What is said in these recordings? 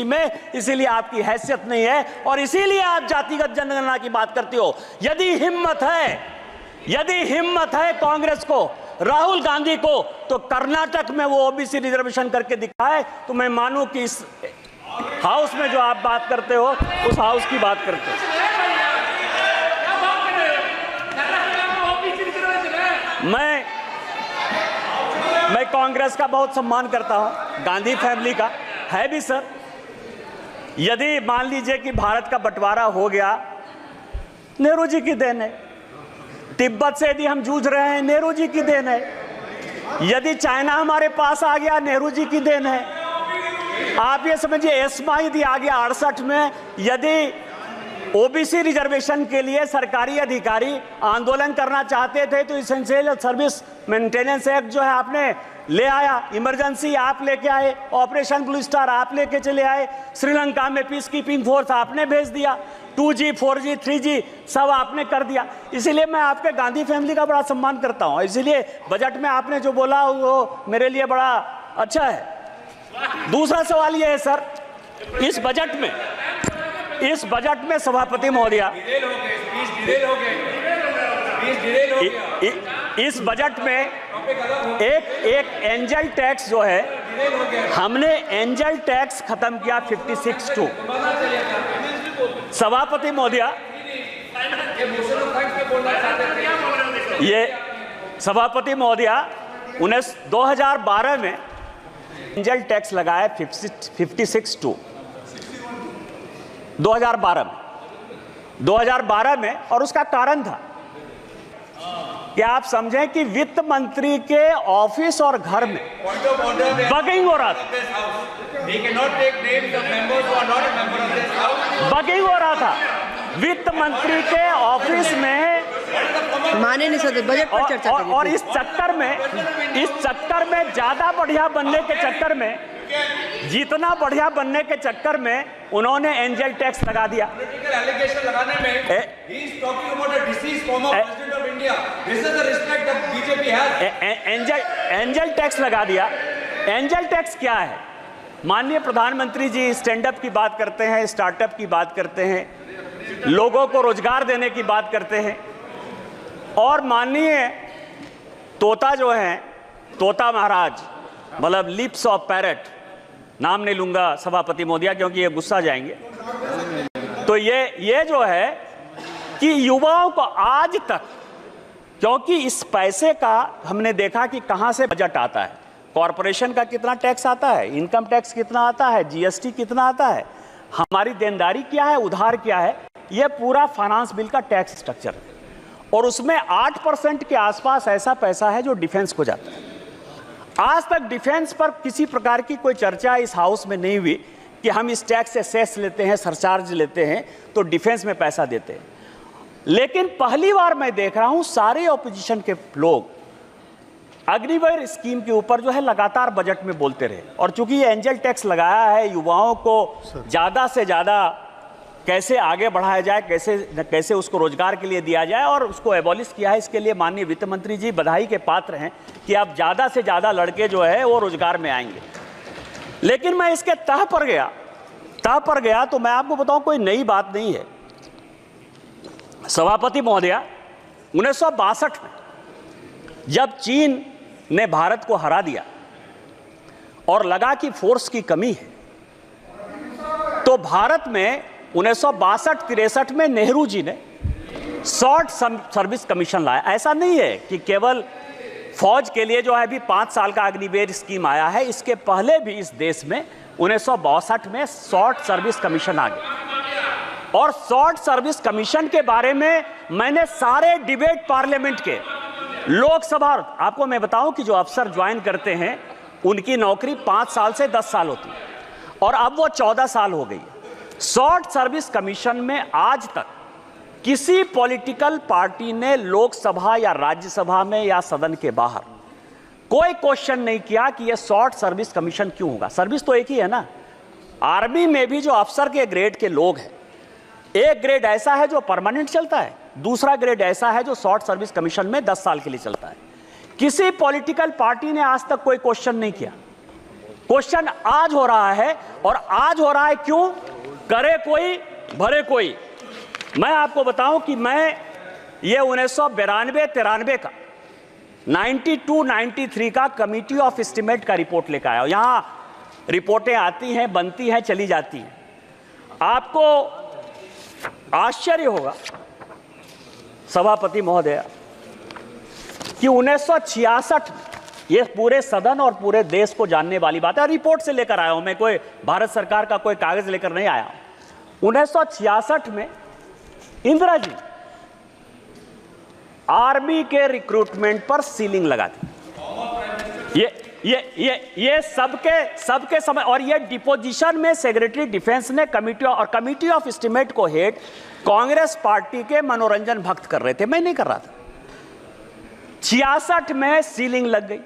में, इसीलिए आपकी हैसियत नहीं है और इसीलिए आप जातिगत जनगणना की बात करते हो। यदि हिम्मत है कांग्रेस को, राहुल गांधी को, तो कर्नाटक में वो ओबीसी रिजर्वेशन करके दिखाए तो मैं मानूं कि इस हाउस में जो आप बात करते हो उस हाउस की बात करते हो। मैं कांग्रेस का बहुत सम्मान करता हूं, गांधी फैमिली का है भी सर। यदि मान लीजिए कि भारत का बंटवारा हो गया, नेहरू जी की देन है। तिब्बत से यदि हम जूझ रहे हैं, नेहरू जी की देन है। यदि चाइना हमारे पास आ गया, नेहरू जी की देन है। आप ये समझिए, एस्मा यदि आ गया 68 में, यदि ओबीसी रिजर्वेशन के लिए सरकारी अधिकारी आंदोलन करना चाहते थे तो इसेंशियल सर्विस मेंटेनेंस एक्ट जो है आपने ले आया, इमरजेंसी आप लेके आए, ऑपरेशन ब्लू स्टार आप लेके चले आए, श्रीलंका में पीस कीपिंग फोर्स आपने भेज दिया, 2G 4G 3G सब आपने कर दिया। इसीलिए मैं आपके गांधी फैमिली का बड़ा सम्मान करता हूं। इसीलिए बजट में आपने जो बोला वो मेरे लिए बड़ा अच्छा है। दूसरा सवाल ये है सर, इस बजट में सभापति महोदया, इस बजट में एक एंजल टैक्स जो है, हमने एंजल टैक्स खत्म किया 56(2). सभापति महोदया, ये सभापति महोदया 2012 में एंजल टैक्स लगाया 56(2) 2012 में, और उसका कारण था कि आप समझें कि वित्त मंत्री के ऑफिस और घर में बगिंग हो रहा था। बगिंग हो रहा था वित्त मंत्री के ऑफिस में, माने नहीं सकते बजट पर चर्चा करिए। और इस चक्कर में ज्यादा बढ़िया बनने के चक्कर में, जितना बढ़िया बनने के चक्कर में उन्होंने एंजल टैक्स लगा दिया। एंजल टैक्स लगा दिया। एंजल टैक्स क्या है? माननीय प्रधानमंत्री जी स्टैंड अप की बात करते हैं, स्टार्टअप की बात करते हैं, लोगों को रोजगार देने की बात करते हैं, और माननीय तोता जो है, तोता महाराज, मतलब लिप्स ऑफ पैरट, नाम नहीं लूंगा सभापति महोदया क्योंकि ये गुस्सा जाएंगे, तो ये जो है कि युवाओं को आज तक, क्योंकि इस पैसे का हमने देखा कि कहां से बजट आता है, कॉरपोरेशन का कितना टैक्स आता है, इनकम टैक्स कितना आता है, जीएसटी कितना आता है, हमारी देनदारी क्या है, उधार क्या है, यह पूरा फाइनेंस बिल का टैक्स स्ट्रक्चर है। और उसमें 8% के आसपास ऐसा पैसा है जो डिफेंस को जाता है। आज तक डिफेंस पर किसी प्रकार की कोई चर्चा इस हाउस में नहीं हुई कि हम इस टैक्स से सेस लेते हैं, सरचार्ज लेते हैं तो डिफेंस में पैसा देते हैं। लेकिन पहली बार मैं देख रहा हूं सारे ऑपोजिशन के लोग अग्निवीर स्कीम के ऊपर जो है लगातार बजट में बोलते रहे, और चूंकि ये एंजल टैक्स लगाया है, युवाओं को ज्यादा से ज्यादा कैसे आगे बढ़ाया जाए, कैसे उसको रोजगार के लिए दिया जाए और उसको एबॉलिश किया है। इसके लिए माननीय वित्त मंत्री जी बधाई के पात्र हैं कि अब ज्यादा से ज्यादा लड़के जो है वो रोजगार में आएंगे। लेकिन मैं इसके तह पर गया तो मैं आपको बताऊं कोई नई बात नहीं है। सभापति महोदया, 1962 में जब चीन ने भारत को हरा दिया और लगा कि फोर्स की कमी है, तो भारत में 1962-63 में नेहरू जी ने शॉर्ट सर्विस कमीशन लाया। ऐसा नहीं है कि केवल फौज के लिए जो है अभी 5 साल का अग्निवीर स्कीम आया है, इसके पहले भी इस देश में 1962 में शॉर्ट सर्विस कमीशन आ गया। और शॉर्ट सर्विस कमीशन के बारे में मैंने सारे डिबेट पार्लियामेंट के, लोकसभा, आपको मैं बताऊं कि जो अफसर ज्वाइन करते हैं उनकी नौकरी 5 साल से 10 साल होती है और अब वो 14 साल हो गई है। शॉर्ट सर्विस कमीशन में आज तक किसी पॉलिटिकल पार्टी ने लोकसभा या राज्यसभा में या सदन के बाहर कोई क्वेश्चन नहीं किया कि यह शॉर्ट सर्विस कमीशन क्यों होगा। सर्विस तो एक ही है ना। आर्मी में भी जो अफसर के ग्रेड के लोग हैं, एक ग्रेड ऐसा है जो परमानेंट चलता है, दूसरा ग्रेड ऐसा है जो शॉर्ट सर्विस कमीशन में 10 साल के लिए चलता है। किसी पॉलिटिकल पार्टी ने आज तक कोई क्वेश्चन नहीं किया, क्वेश्चन आज हो रहा है, और आज हो रहा है क्यों? करे कोई भरे कोई। मैं आपको बताऊं कि मैं ये 1992-93 का 92-93 का कमिटी ऑफ एस्टीमेट का रिपोर्ट लेकर आया हूं। यहां रिपोर्टें आती हैं, बनती हैं, चली जाती हैं। आपको आश्चर्य होगा सभापति महोदय कि 1966, ये पूरे सदन और पूरे देश को जानने वाली बात है, और रिपोर्ट से लेकर आया हूं मैं, कोई भारत सरकार का कोई कागज लेकर नहीं आया। 1966 में इंदिरा जी आर्मी के रिक्रूटमेंट पर सीलिंग लगा दी। ये सबके समय, और ये डिपोजिशन में सेक्रेटरी डिफेंस ने कमिटी ऑफ एस्टीमेट को हेड कांग्रेस पार्टी के मनोरंजन भक्त कर रहे थे, मैं नहीं कर रहा था। 66 में सीलिंग लग गई।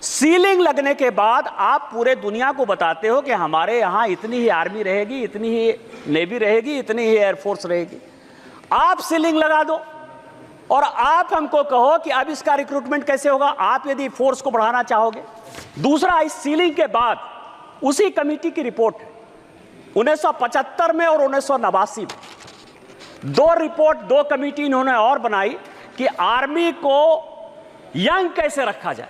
सीलिंग लगने के बाद आप पूरे दुनिया को बताते हो कि हमारे यहां इतनी ही आर्मी रहेगी, इतनी ही नेवी रहेगी, इतनी ही एयरफोर्स रहेगी। आप सीलिंग लगा दो और आप हमको कहो कि अब इसका रिक्रूटमेंट कैसे होगा, आप यदि फोर्स को बढ़ाना चाहोगे। दूसरा, इस सीलिंग के बाद उसी कमेटी की रिपोर्ट 1975 में और 1989 में दो रिपोर्ट, दो कमेटी इन्होंने और बनाई कि आर्मी को यंग कैसे रखा जाए।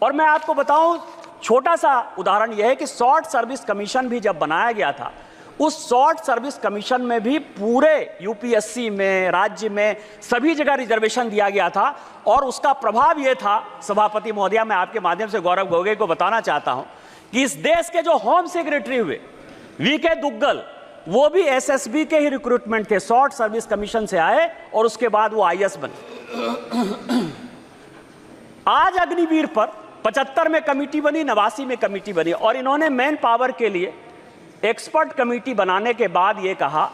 और मैं आपको बताऊं, छोटा सा उदाहरण यह है कि शॉर्ट सर्विस कमीशन भी जब बनाया गया था, उस शॉर्ट सर्विस कमीशन में भी पूरे यूपीएससी में, राज्य में, सभी जगह रिजर्वेशन दिया गया था। और उसका प्रभाव यह था, सभापति महोदया, मैं आपके माध्यम से गौरव गोगोई को बताना चाहता हूं कि इस देश के जो होम सेक्रेटरी हुए वीके दुग्गल, वो भी एसएसबी के ही रिक्रूटमेंट थे, शॉर्ट सर्विस कमीशन से आए और उसके बाद वो आईएएस बने। आज अग्निवीर पर 75 में कमेटी बनी, 89 में कमेटी बनी, और इन्होंने मैन पावर के लिए एक्सपर्ट कमेटी बनाने के बाद यह कहा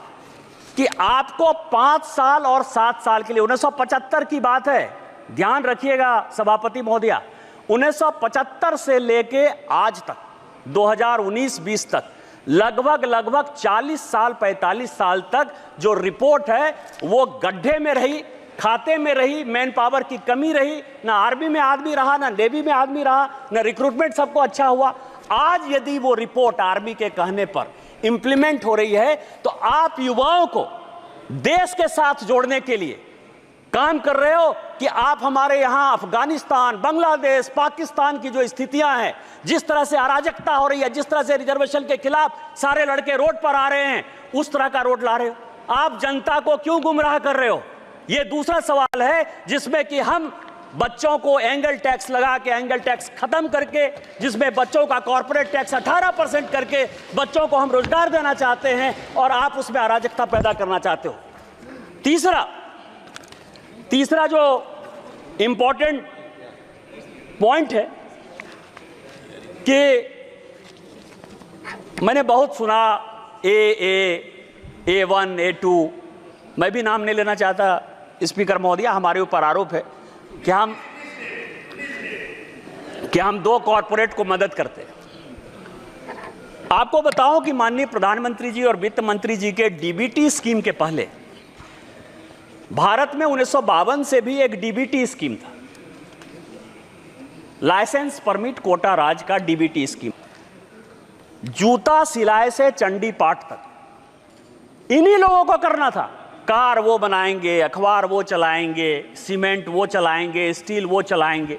कि आपको 5 साल और 7 साल के लिए, 1975 की बात है, ध्यान रखिएगा सभापति महोदया, 1975 से लेके आज तक 2019-20 तक लगभग 40 साल 45 साल तक जो रिपोर्ट है वो गड्ढे में रही, खाते में रही, मैन पावर की कमी रही, ना आर्मी में आदमी रहा, ना नेवी में आदमी रहा, ना रिक्रूटमेंट सबको अच्छा हुआ। आज यदि वो रिपोर्ट आर्मी के कहने पर इंप्लीमेंट हो रही है तो आप युवाओं को देश के साथ जोड़ने के लिए काम कर रहे हो कि आप हमारे यहां अफगानिस्तान, बांग्लादेश, पाकिस्तान की जो स्थितियां हैं, जिस तरह से अराजकता हो रही है, जिस तरह से रिजर्वेशन के खिलाफ सारे लड़के रोड पर आ रहे हैं, उस तरह का रोड ला रहे हो। आप जनता को क्यों गुमराह कर रहे हो? यह दूसरा सवाल है जिसमें कि हम बच्चों को एंगल टैक्स लगा के, एंगल टैक्स खत्म करके, जिसमें बच्चों का कॉर्पोरेट टैक्स 18% करके बच्चों को हम रोजगार देना चाहते हैं, और आप उसमें अराजकता पैदा करना चाहते हो। तीसरा जो इंपॉर्टेंट पॉइंट है कि मैंने बहुत सुना A1, A2, मैं भी नाम नहीं लेना चाहता स्पीकर महोदया, हमारे ऊपर आरोप है कि हम 2 कॉर्पोरेट को मदद करते हैं। आपको बताऊं कि माननीय प्रधानमंत्री जी और वित्त मंत्री जी के डीबीटी स्कीम के पहले भारत में 1952 से भी एक डीबीटी स्कीम था, लाइसेंस परमिट कोटा राज का डीबीटी स्कीम। जूता सिलाए से चंडी पाठ तक इन्हीं लोगों को करना था। कार वो बनाएंगे, अखबार वो चलाएंगे, सीमेंट वो चलाएंगे, स्टील वो चलाएंगे।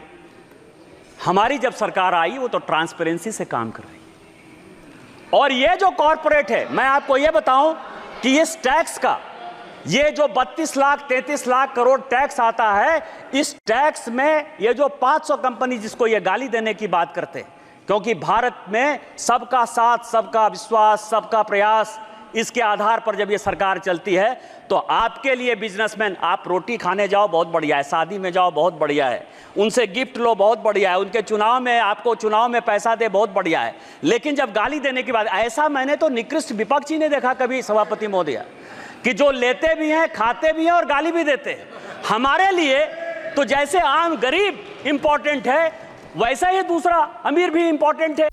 हमारी जब सरकार आई वो तो ट्रांसपेरेंसी से काम कर रही है। और ये जो कॉर्पोरेट है, मैं आपको ये बताऊं कि इस टैक्स का, ये जो 32 लाख 33 लाख करोड़ टैक्स आता है, इस टैक्स में ये जो 500 कंपनी जिसको ये गाली देने की बात करते हैं, क्योंकि भारत में सबका साथ, सबका विश्वास, सबका प्रयास, इसके आधार पर जब ये सरकार चलती है, तो आपके लिए बिजनेसमैन, आप रोटी खाने जाओ बहुत बढ़िया है, शादी में जाओ बहुत बढ़िया है, उनसे गिफ्ट लो बहुत बढ़िया है, उनके चुनाव में आपको चुनाव में पैसा दे बहुत बढ़िया है। लेकिन जब गाली देने की बात, ऐसा मैंने तो निकृष्ट विपक्ष ही नहीं देखा कभी सभापति महोदया, कि जो लेते भी हैं, खाते भी हैं और गाली भी देते हैं। हमारे लिए तो जैसे आम गरीब इंपॉर्टेंट है, वैसा ही दूसरा अमीर भी इंपॉर्टेंट है।